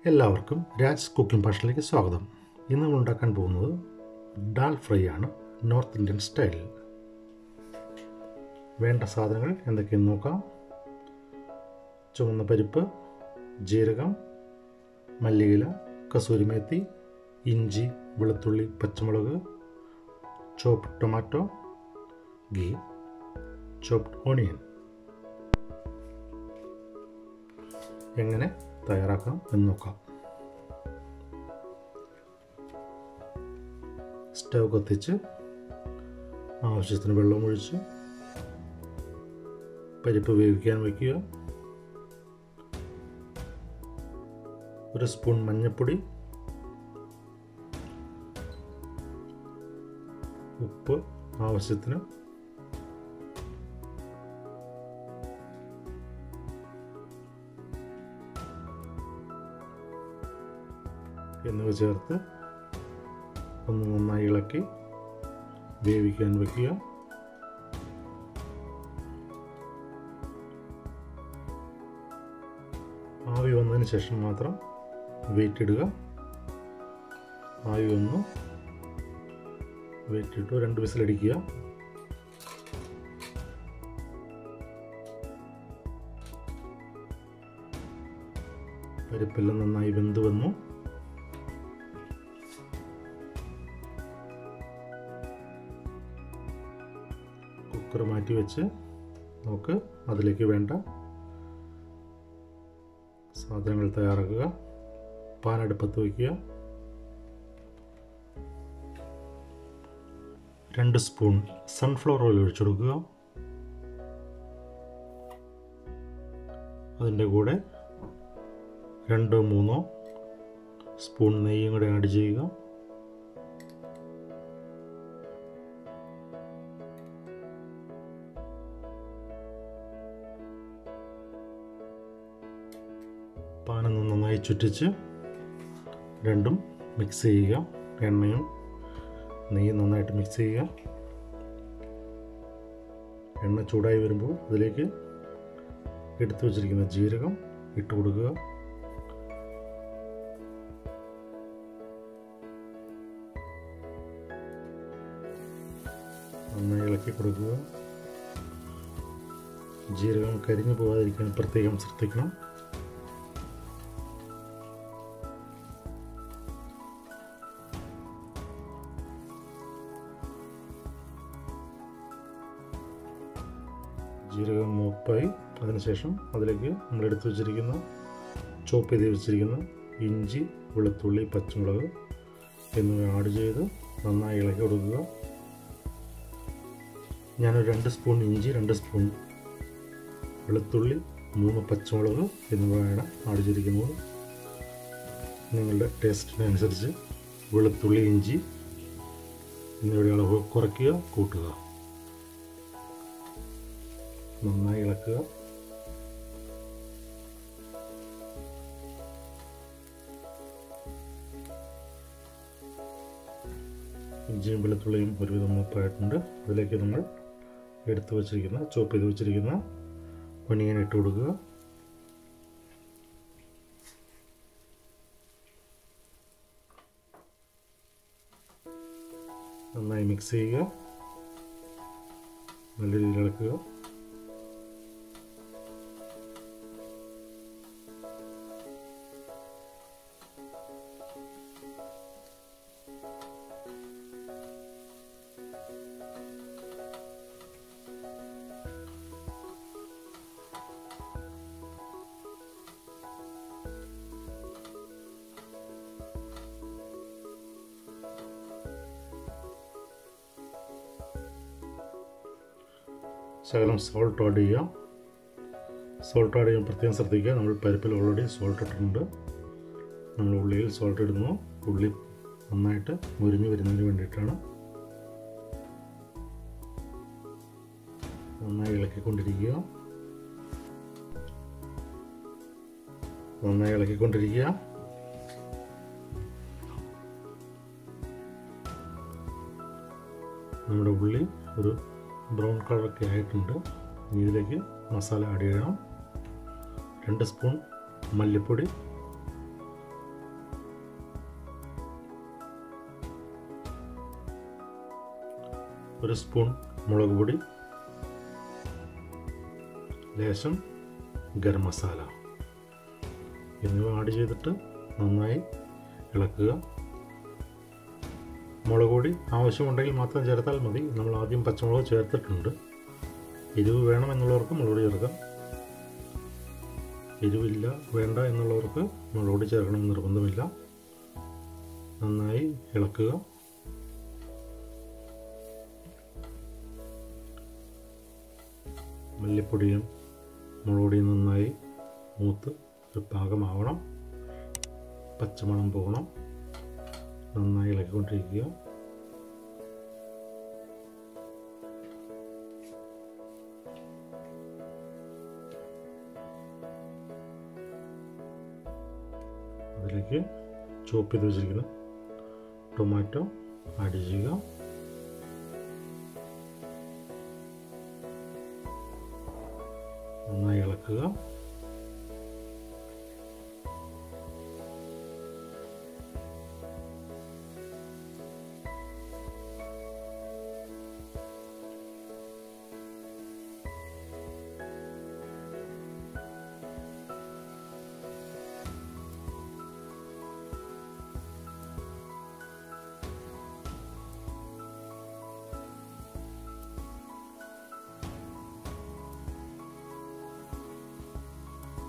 എല്ലാവർക്കും രാജ് കുക്കിംഗ് ഭാഷയിലേക്ക് സ്വാഗതം. ഇന്ന് നമ്മൾ ഉണ്ടാക്കാൻ പോകുന്നത് ഡാൽ ഫ്രൈ ആണ്, നോർത്ത് ഇന്ത്യൻ സ്റ്റൈലിൽ. വേണ്ട സാധനങ്ങൾ എന്തൊക്കെയെന്ന് നോക്കാം. ചുവന്ന പരിപ്പ്, ജീരകം, മല്ലിയില, കസൂരിമേത്തി, ഇഞ്ചി, വെളുത്തുള്ളി, പച്ചമുളക്, chopped tomato, ghee, chopped onion. എങ്ങനെ തയ്യാറാക്കാം എന്ന് നോക്കാം. സ്റ്റൗ കത്തിച്ച് ആവശ്യത്തിന് വെള്ളം ഒഴിച്ച് പരിപ്പ് വേവിക്കാൻ വയ്ക്കുക. ഒരു സ്പൂൺ മഞ്ഞൾപ്പൊടി, ഉപ്പ് ആവശ്യത്തിന്, എന്നിവ ചേർത്ത് ഒന്ന് നന്നായി ഇളക്കി വേവിക്കാൻ വയ്ക്കുക. ആവി വന്നതിന് ശേഷം മാത്രം വെയിറ്റ് ഇടുക. ആവി വന്നു, വെയിറ്റ് ഇട്ടു, 2 വിസിലടിക്കുക. പരിപ്പെല്ലാം നന്നായി വെന്ത് വന്നു. കുക്കർ മാറ്റി വെച്ച് നമുക്ക് അതിലേക്ക് വേണ്ട സാധനങ്ങൾ തയ്യാറാക്കുക. പാൻ അടുപ്പത്ത് വയ്ക്കുക. 2 സ്പൂൺ സൺഫ്ലവർ ഓയിൽ ഒഴിച്ചെടുക്കുക. അതിൻ്റെ കൂടെ 2-3 സ്പൂൺ നെയ്യും കൂടെ ആഡ് ചെയ്യുക. പാനൊന്ന് നന്നായി ചുറ്റിച്ച് രണ്ടും മിക്സ് ചെയ്യുക. എണ്ണയും നെയ്യും നന്നായിട്ട് മിക്സ് ചെയ്യുക. എണ്ണ ചൂടായി വരുമ്പോൾ അതിലേക്ക് എടുത്തു വച്ചിരിക്കുന്ന ജീരകം ഇട്ട് കൊടുക്കുക. നന്നായി ഇളക്കി കൊടുക്കുക. ജീരകം കരിഞ്ഞു പോകാതിരിക്കാൻ പ്രത്യേകം ശ്രദ്ധിക്കണം. ജീരകം മൂപ്പായി. അതിനുശേഷം അതിലേക്ക് നമ്മൾ എടുത്തു വച്ചിരിക്കുന്ന ചോപ്പ് ചെയ്ത് വെച്ചിരിക്കുന്ന ഇഞ്ചി, വെളുത്തുള്ളി, പച്ചമുളക് എന്നിവ ആഡ് ചെയ്ത് നന്നായി ഇളക്കി കൊടുക്കുക. ഞാനൊരു 2 സ്പൂൺ ഇഞ്ചി, 2 സ്പൂൺ വെളുത്തുള്ളി, 3 പച്ചമുളക് എന്നിവയാണ് ആഡ് ചെയ്തിരിക്കുന്നത്. നിങ്ങളുടെ ടേസ്റ്റിനനുസരിച്ച് വെളുത്തുള്ളി, ഇഞ്ചി എന്നിവയുടെ അളവ് കുറയ്ക്കുക, കൂട്ടുക. നന്നായി ഇളക്കുക. ഇഞ്ചിയും വെളുത്തുള്ളിയും ഒരുവിധം മൂപ്പായിട്ടുണ്ട്. അതിലേക്ക് നമ്മൾ എടുത്തു വച്ചിരിക്കുന്ന ചോപ്പ് ചെയ്ത് വെച്ചിരിക്കുന്ന ഒനിയൻ ഇട്ട് കൊടുക്കുക. നന്നായി മിക്സ് ചെയ്യുക. നല്ല രീതിയിൽ ഇളക്കുക. ശകലം സോൾട്ട് ആഡ് ചെയ്യുക. സോൾട്ട് ആഡ് ചെയ്യാൻ പ്രത്യേകം ശ്രദ്ധിക്കുക. നമ്മൾ പരിപ്പിൽ ഓൾറെഡി സോൾട്ട് ഇട്ടിട്ടുണ്ട്. നമ്മൾ ഉള്ളിയിൽ സോൾട്ട് ഇടുന്നു. ഉള്ളി നന്നായിട്ട് മുരിഞ്ഞ് വരുന്നതിന് വേണ്ടിയിട്ടാണ്. നന്നായി ഇളക്കിക്കൊണ്ടിരിക്കുക. നമ്മുടെ ഉള്ളി ഒരു ബ്രൗൺ കളറൊക്കെ ആയിട്ടുണ്ട്. ഇനി ഇതിലേക്ക് മസാല ആഡ് ചെയ്യണം. 2 സ്പൂൺ മല്ലിപ്പൊടി, 1 സ്പൂൺ മുളക് പൊടി, ലേശം ഗരം മസാല എന്നിവ ആഡ് ചെയ്തിട്ട് നന്നായി ഇളക്കുക. മുളക് പൊടി ആവശ്യമുണ്ടെങ്കിൽ മാത്രം ചേർത്താൽ മതി. നമ്മൾ ആദ്യം പച്ചമുളക് ചേർത്തിട്ടുണ്ട്. എരിവ് വേണമെന്നുള്ളവർക്ക് മുളക് പൊടി ചേർക്കാം. എരിവില്ല വേണ്ട എന്നുള്ളവർക്ക് മുളക് പൊടി ചേർക്കണമെന്ന് നിർബന്ധമില്ല. നന്നായി ഇളക്കുക. മല്ലിപ്പൊടിയും മുളക് പൊടിയും നന്നായി മൂത്ത് ഒരു പാകമാവണം. പച്ചമണം പോകണം. നന്നായി ഇളക്കിക്കൊണ്ടിരിക്കുക. അതിലേക്ക് ചോപ്പ് ചെയ്ത് വെച്ചിരിക്കുന്ന ടൊമാറ്റോ ആഡ് ചെയ്യുക. നന്നായി ഇളക്കുക.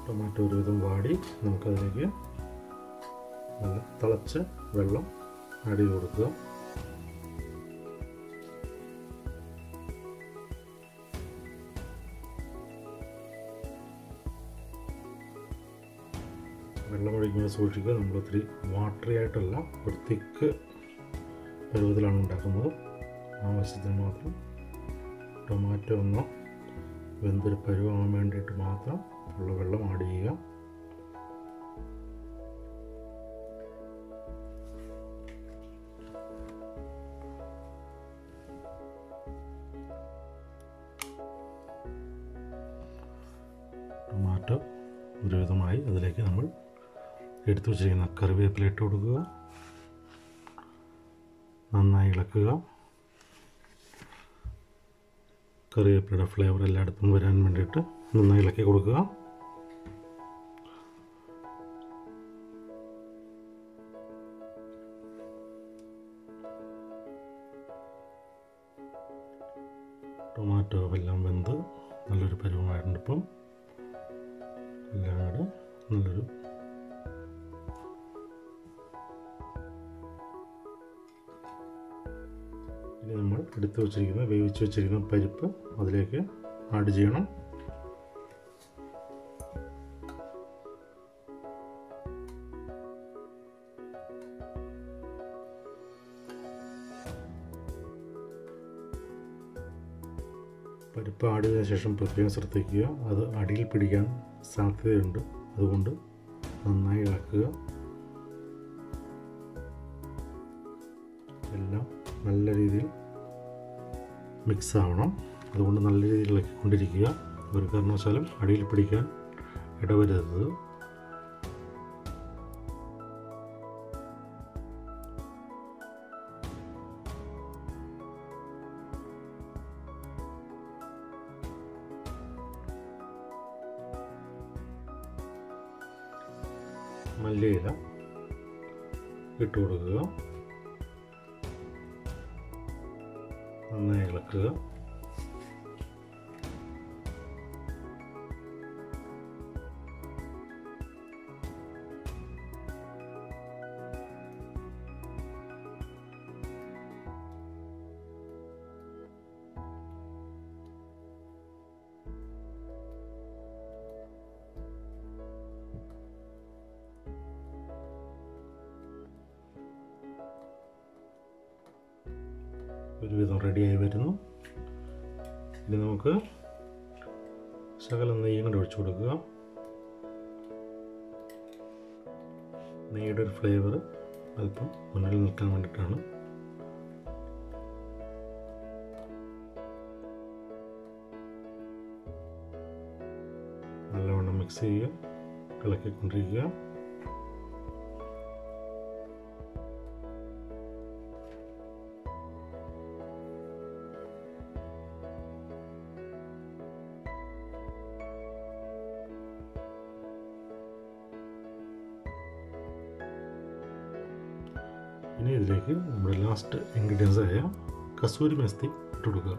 ടൊമാറ്റോ ഒരുവിധം വാടി നമുക്കതിലേക്ക് നല്ല തിളച്ച വെള്ളം ആഡ് ചെയ്ത് കൊടുക്കുക. വെള്ളം ഒഴിക്കുമ്പോൾ സൂക്ഷിക്കുക. നമ്മൾ ഒത്തിരി വാട്ടറി ആയിട്ടല്ല, ഒരു തിക്ക് പരുവത്തിലാണ് ഉണ്ടാക്കുന്നത്. ആവശ്യത്തിന് മാത്രം ടൊമാറ്റോ ഒന്ന് വെന്തൊരു പരുവാകാൻ വേണ്ടിയിട്ട് മാത്രം ഉള്ള വെള്ളം ആഡ് ചെയ്യുക. ടൊമാറ്റോ ഒരുവിധമായി അതിലേക്ക് നമ്മൾ എടുത്തു വച്ചിരിക്കുന്ന കറിവേപ്പില ഇട്ട് കൊടുക്കുക. നന്നായി ഇളക്കുക. കറിവേപ്പിലയുടെ ഫ്ലേവർ എല്ലായിടത്തും വരാൻ വേണ്ടിയിട്ട് നന്നായി ഇളക്കി കൊടുക്കുക. ടൊമാറ്റോ എല്ലാം വെന്ത് നല്ലൊരു പരുവമായിട്ടുണ്ട്. ഇപ്പം എല്ലാം കൂടെ നല്ലൊരു ഇനി നമ്മൾ എടുത്ത് വെച്ചിരിക്കുന്ന വേവിച്ച് വെച്ചിരിക്കുന്ന പരിപ്പ് അതിലേക്ക് ആഡ് ചെയ്യണം. പരിപ്പ് ആഡ് ചെയ്തതിനു ശേഷം പ്രത്യേകം ശ്രദ്ധിക്കുക, അത് അടിയിൽ പിടിക്കാൻ സാധ്യതയുണ്ട്. അതുകൊണ്ട് നന്നായി ഇളക്കുക. എല്ലാം നല്ല രീതിയിൽ മിക്സ് ആവണം. അതുകൊണ്ട് നല്ല രീതിയിൽ ഇളക്കിക്കൊണ്ടിരിക്കുക. ഒരു കാരണവശാലും അടിയിൽ പിടിക്കാൻ ഇടവരരുത്. മല്ലിയില ഇട്ട് കൊടുക്കുക. നന്നായി ഇളക്കുക. ഒരുവിധം റെഡിയായി വരുന്നു. ഇനി നമുക്ക് ശകലം നെയ്യും കൂടെ ഒഴിച്ചു കൊടുക്കുക. നെയ്യുടെ ഒരു ഫ്ലേവർ അല്പം മുന്നിൽ നിൽക്കാൻ വേണ്ടിയിട്ടാണ്. നല്ലവണ്ണം മിക്സ് ചെയ്യുക. ഇളക്കിക്കൊണ്ടിരിക്കുക. ഇനി ഇതിലേക്ക് നമ്മുടെ ലാസ്റ്റ് ഇൻഗ്രീഡിയൻസ് ആയ കസൂരി മെസ്തി ഇട്ട് കൊടുക്കുക.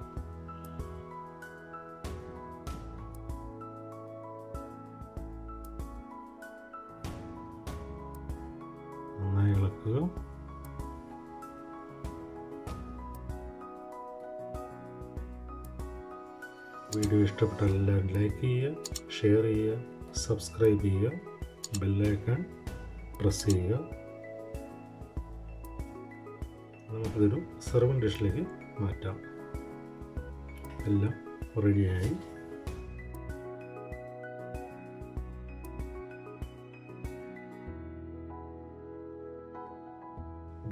നന്നായി ഇളക്കുക. വീഡിയോ ഇഷ്ടപ്പെട്ടാൽ എല്ലാവരും ലൈക്ക് ചെയ്യുക, ഷെയർ ചെയ്യുക, സബ്സ്ക്രൈബ് ചെയ്യുക, ബെല്ലൈക്കൺ പ്രസ് ചെയ്യുക. നമുക്കിതൊരു സെർവിങ് ഡിഷിലേക്ക് മാറ്റാം. എല്ലാം റെഡിയായി.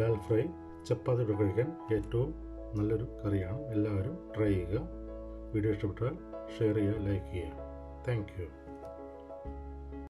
ഡാൽ ഫ്രൈ ചപ്പാത്തിയുടെ കഴിക്കാൻ ഏറ്റവും നല്ലൊരു കറിയാണ്. എല്ലാവരും ട്രൈ ചെയ്യുക. വീഡിയോ ഇഷ്ടപ്പെട്ടാൽ ഷെയർ ചെയ്യുക, ലൈക്ക് ചെയ്യുക. Thank you.